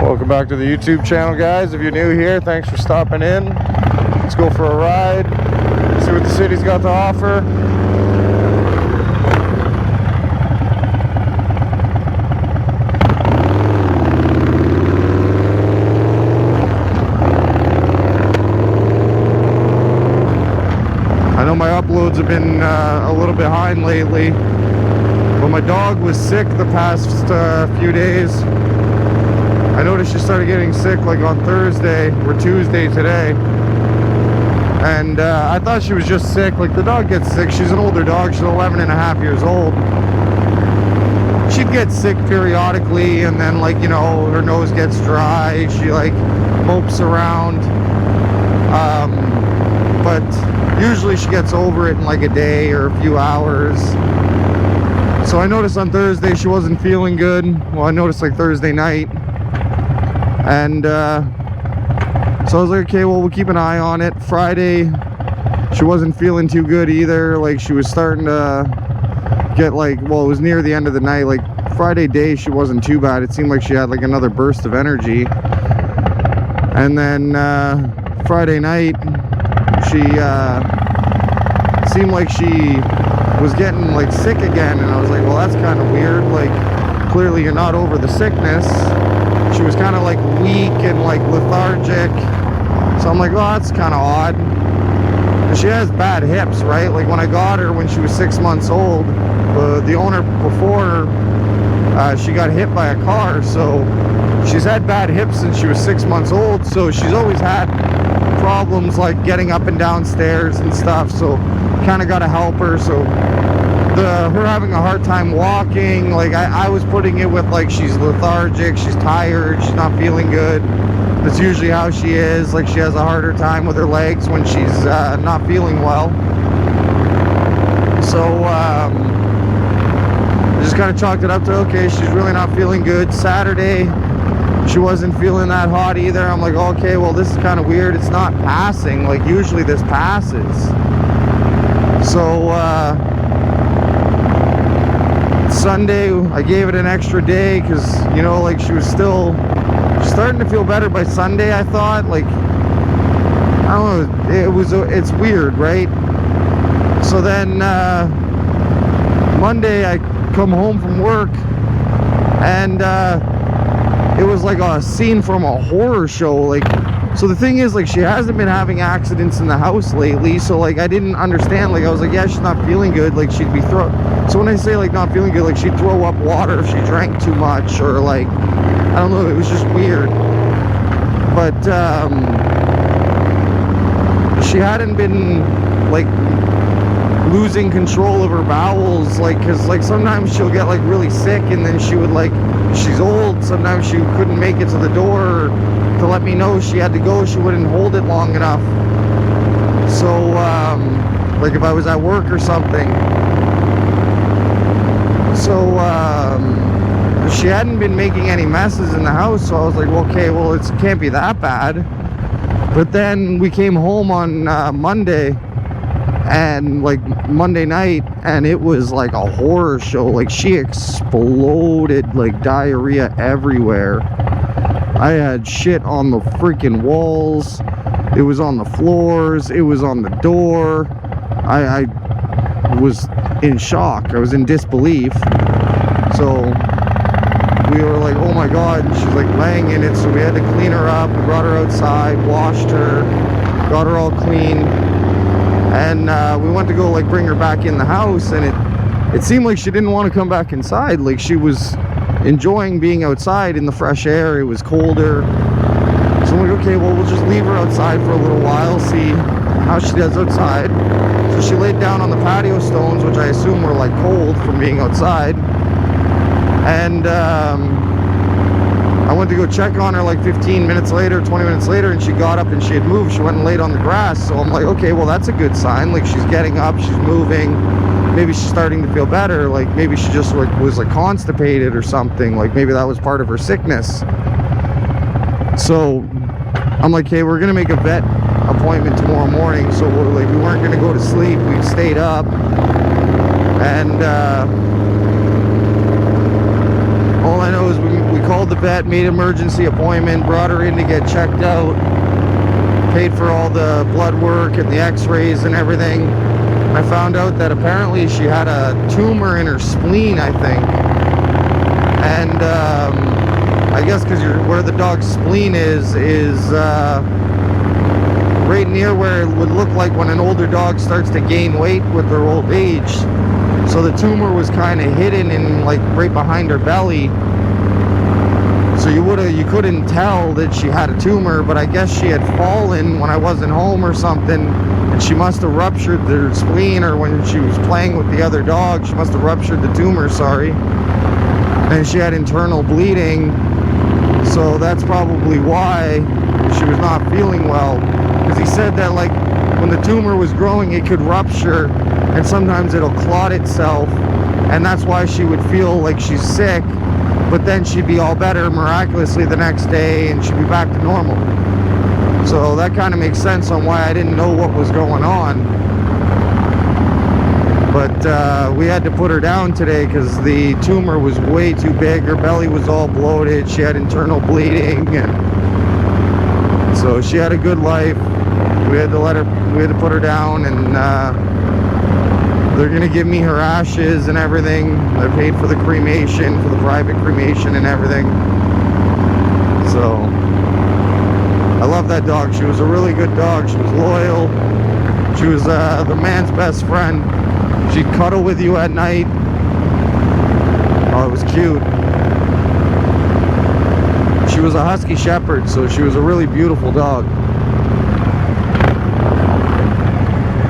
Welcome back to the YouTube channel, guys. If you're new here, thanks for stopping in. Let's go for a ride, see what the city's got to offer. I know my uploads have been a little behind lately, but my dog was sick the past few days. I noticed she started getting sick like on Thursday or Tuesday today, and I thought she was just sick. Like, the dog gets sick. She's an older dog. She's 11 and a half years old. She'd get sick periodically, and then, like, you know, her nose gets dry. She like mopes around, but usually she gets over it in like a day or a few hours. So I noticed on Thursday she wasn't feeling good. Well, I noticed like Thursday night. And so I was like, okay, well, we'll keep an eye on it. Friday, she wasn't feeling too good either. Like, she was starting to get like, well, it was near the end of the night. Like, Friday day, she wasn't too bad. It seemed like she had like another burst of energy. And then Friday night, she seemed like she was getting like sick again. And I was like, well, that's kind of weird. Like, clearly you're not over the sickness. She was kind of like weak and like lethargic, so I'm like, oh, that's kind of odd. And she has bad hips, right? Like, when I got her when she was 6 months old, the owner before her, she got hit by a car, so she's had bad hips since she was 6 months old. So she's always had problems like getting up and down stairs and stuff, so kind of got to help her. So her having a hard time walking, like I was putting it with like, she's lethargic, she's tired, she's not feeling good. That's usually how she is. Like, she has a harder time with her legs when she's not feeling well. So I just kind of chalked it up to, okay, she's really not feeling good. Saturday, she wasn't feeling that hot either. I'm like, okay, well, this is kind of weird. It's not passing. Like, usually this passes. So Sunday, I gave it an extra day because, you know, like, she was still starting to feel better by Sunday, I thought. Like, I don't know, it's weird, right? So then Monday, I come home from work, and it was like a scene from a horror show. Like, so the thing is, like, she hasn't been having accidents in the house lately, so like, I didn't understand. Like, I was like, yeah, she's not feeling good. Like, she'd be so when I say like not feeling good, like, she'd throw up water if she drank too much, or like, I don't know, it was just weird. But she hadn't been like losing control of her bowels, like, because like sometimes she'll get like really sick, and then she would, like, she's old, sometimes she couldn't make it to the door to let me know she had to go. She wouldn't hold it long enough. So like, if I was at work or something. So she hadn't been making any messes in the house, so I was like, well, okay, well, it can't be that bad. But then we came home on Monday, and like Monday night, and it was like a horror show. Like, she exploded, like diarrhea everywhere. I had shit on the freaking walls. It was on the floors. It was on the door. I was in shock. I was in disbelief. So we were like, oh my god. And she's like laying in it, so we had to clean her up. We brought her outside, washed her, got her all clean, and we went to go like bring her back in the house, and it seemed like she didn't want to come back inside. Like, she was enjoying being outside in the fresh air. It was colder, so I'm like, okay, well, we'll just leave her outside for a little while, see how she does outside. So she laid down on the patio stones, which I assume were like cold from being outside, and I went to go check on her like 15 minutes later, 20 minutes later, and she got up and she had moved. She went and laid on the grass. So I'm like, okay, well, that's a good sign. Like, she's getting up, she's moving. Maybe she's starting to feel better. Like, maybe she just like was like constipated or something. Like, maybe that was part of her sickness. So I'm like, hey, we're gonna make a vet appointment tomorrow morning. So we're like, we weren't gonna go to sleep. We stayed up, and all I know is we called the vet, made an emergency appointment, brought her in to get checked out, paid for all the blood work and the x-rays and everything. I found out that apparently she had a tumor in her spleen, I think. And I guess because where the dog's spleen is right near where it would look like when an older dog starts to gain weight with their old age. So the tumor was kind of hidden in like right behind her belly. So you couldn't tell that she had a tumor, but I guess she had fallen when I wasn't home or something, and she must have ruptured her spleen, or when she was playing with the other dog, she must have ruptured the tumor, sorry. And she had internal bleeding, so that's probably why she was not feeling well. Because he said that like when the tumor was growing, it could rupture, and sometimes it'll clot itself, and that's why she would feel like she's sick, but then she'd be all better miraculously the next day and she'd be back to normal. So that kind of makes sense on why I didn't know what was going on. But we had to put her down today because the tumor was way too big. Her belly was all bloated. She had internal bleeding, and so she had a good life. We had to put her down, and they're gonna give me her ashes and everything. I paid for the cremation, for the private cremation and everything. So I love that dog. She was a really good dog. She was loyal. She was the man's best friend. She'd cuddle with you at night. Oh, it was cute. She was a husky shepherd, so she was a really beautiful dog.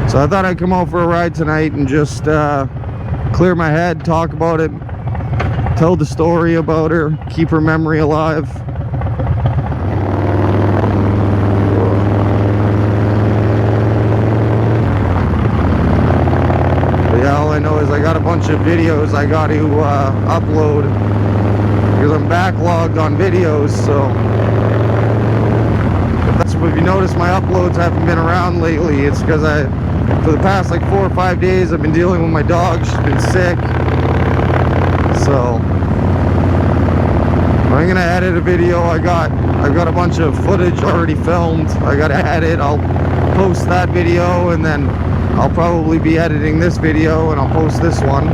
So I thought I'd come out for a ride tonight and just clear my head, talk about it, tell the story about her, keep her memory alive. But yeah, all I know is I got a bunch of videos I got to upload because I'm backlogged on videos. So if you notice, my uploads haven't been around lately. It's because for the past like 4 or 5 days, I've been dealing with my dog. She's been sick. So I'm gonna edit a video. I've got a bunch of footage already filmed. I gotta edit. I'll post that video, and then I'll probably be editing this video, and I'll post this one.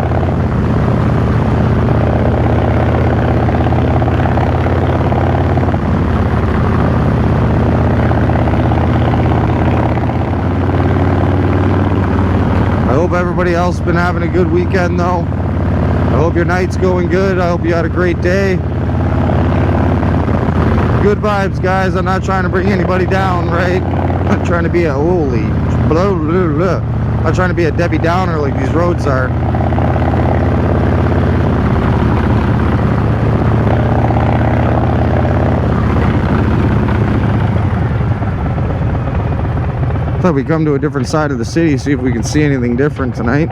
I hope everybody else has been having a good weekend though. I hope your night's going good. I hope you had a great day. Good vibes, guys. I'm not trying to bring anybody down, right? I'm not trying to be a holy blah, blah, blah. I'm not trying to be a Debbie Downer like these roads are. Thought we'd come to a different side of the city, see if we can see anything different tonight.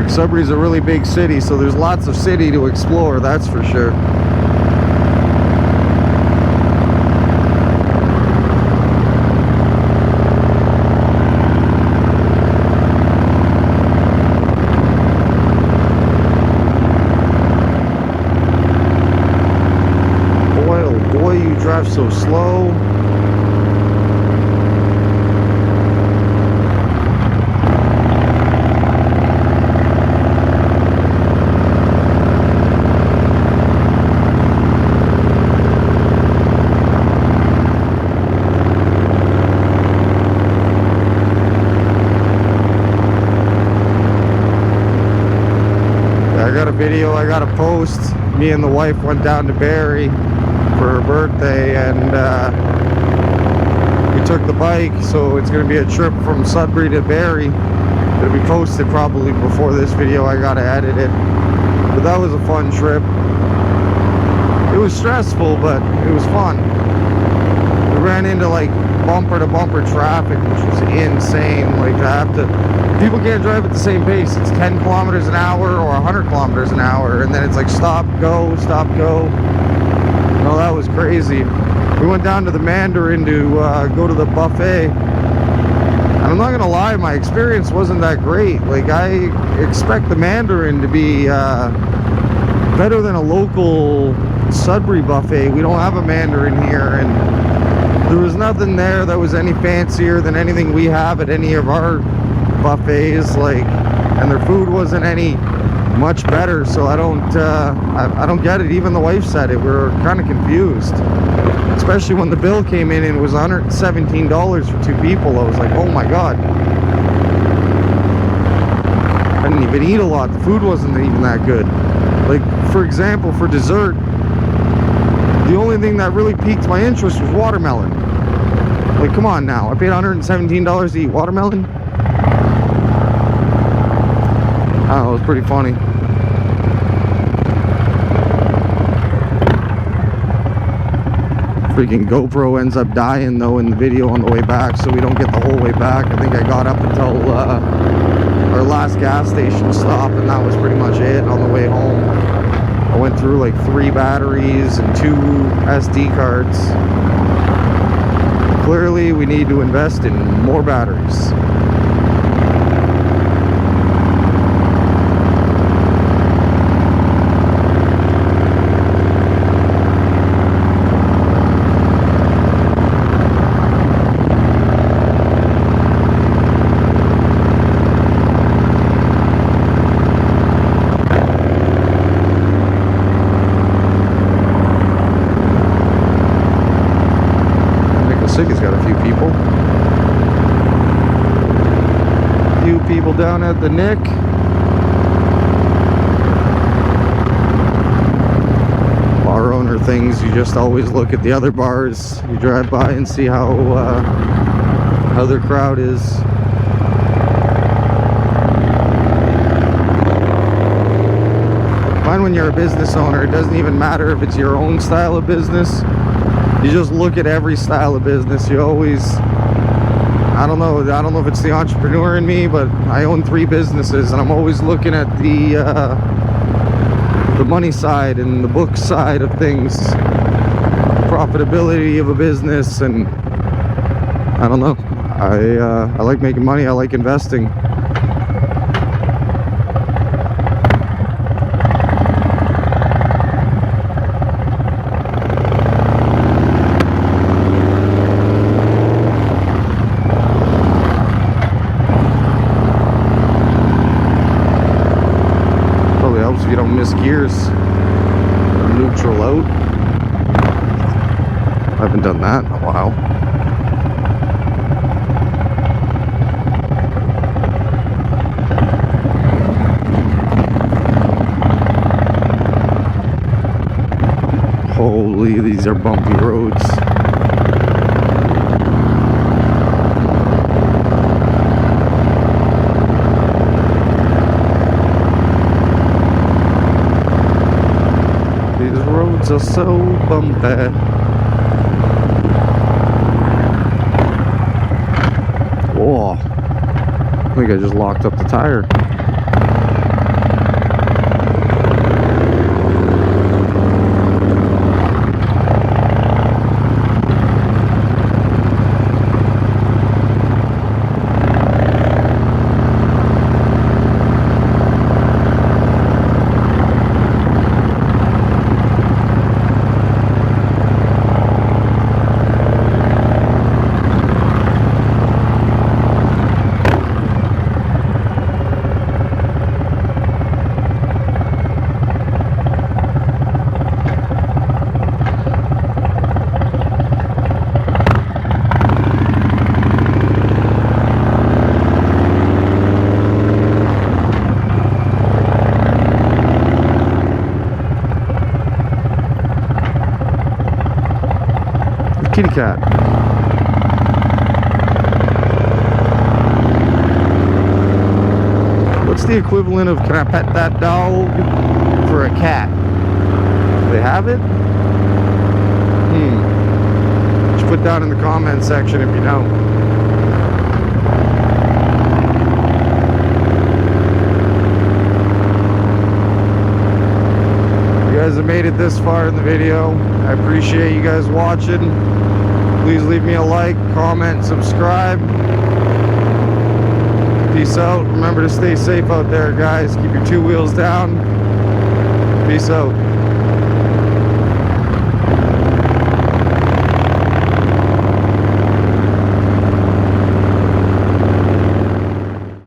Sudbury's a really big city, so there's lots of city to explore, that's for sure. Boy, oh boy, you drive so slow. video I got to post. Me and the wife went down to Barrie for her birthday, and we took the bike, so it's going to be a trip from Sudbury to Barrie. It'll be posted probably before this video. I got to edit it. But that was a fun trip. It was stressful, but it was fun. We ran into like bumper to bumper traffic, which was insane. Like, people can't drive at the same pace. It's 10 kilometers an hour or 100 kilometers an hour, and then it's like stop, go, stop, go. No, that was crazy. We went down to the Mandarin to go to the buffet, and I'm not gonna lie, my experience wasn't that great. Like, I expect the Mandarin to be better than a local Sudbury buffet. We don't have a Mandarin here, and there was nothing there that was any fancier than anything we have at any of our buffets, like, and their food wasn't any much better. So I don't get it. Even the wife said it. We were kind of confused, especially when the bill came in and it was $117 for 2 people. I was like, oh my god. I didn't even eat a lot. The food wasn't even that good. Like, for example, for dessert, the only thing that really piqued my interest was watermelon. Like, come on now. I paid $117 to eat watermelon? Oh, it was pretty funny. Freaking GoPro ends up dying, though, in the video on the way back, so we don't get the whole way back. I think I got up until our last gas station stop, and that was pretty much it on the way home. I went through like 3 batteries and 2 SD cards. Clearly, we need to invest in more batteries. Has got a few people down at the Nick. Bar owner things, you just always look at the other bars. You drive by and see how their crowd is. Find when you're a business owner, it doesn't even matter if it's your own style of business. You just look at every style of business. You always, I don't know if it's the entrepreneur in me, but I own 3 businesses, and I'm always looking at the money side and the book side of things, profitability of a business, and I don't know. I like making money. I like investing. If you don't miss gears, neutral out. I haven't done that in a while. Holy, these are bumpy roads. Roads are so bumpy. Whoa. I think I just locked up the tire. Kitty cat. What's the equivalent of can I pet that dog for a cat? Do they have it? Just put down in the comment section if you know. You guys have made it this far in the video. I appreciate you guys watching. Please leave me a like, comment, subscribe. Peace out. Remember to stay safe out there, guys. Keep your two wheels down. Peace out.